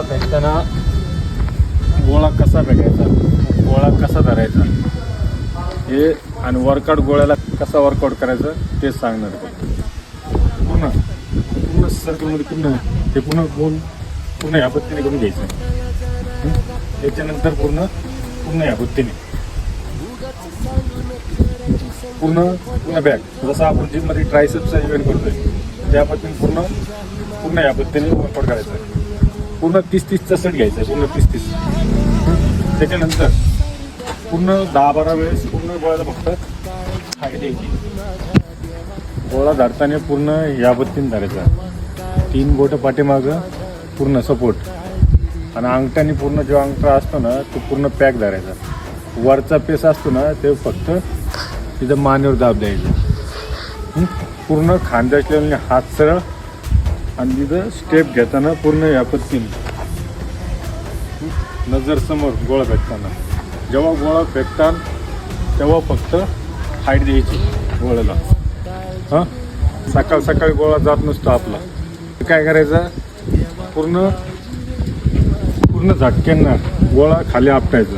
फेकताना गोळा कसा फेकायचा, गोळा कसा धरायचा हे, आणि वर्कआउट गोळ्याला कसा वर्कआउट करायचं ते सांगणार पूर्ण पूर्ण सर्कलमध्ये पूर्ण ते पूर्ण गोल पूर्ण ह्या पद्धतीने करून घ्यायचं. त्याच्यानंतर पूर्ण ह्या पद्धतीने पूर्ण बॅक, जसं आपण जिममध्ये ट्रायसेप्सचा इव्हेंट करतोय त्या पद्धतीने पूर्ण ह्या पद्धतीने वर्कआउट करायचं. पूर्ण 30-30चा सेट घ्यायचा आहे, पूर्ण 30-30. त्याच्यानंतर पूर्ण 10-12 वेळेस पूर्ण गोळ्याला फक्त हाईट द्यायची. गोळा धरताना पूर्ण या पद्धतीने धरायचा. 3 बोटं पाठीमागं पूर्ण सपोर्ट, आणि अंगठ्याने पूर्ण जो अंगठा असतो ना तो पूर्ण पॅक धरायचा. वरचा पेस असतो ना ते फक्त तिथं मानेवर दाब द्यायचं. पूर्ण खांद्याच्या लेवलने हात सरळ, आणि तिथं स्टेप घेताना पूर्ण या पद्धतीने नजर समोर गोळा फेकताना. जेव्हा गोळा फेकताना तेव्हा फक्त हाईट द्यायची गोळ्याला. सकाळी गोळा जात नसतो आपला. काय करायचं, पूर्ण झटक्यांना गोळा खाली आपटायचं.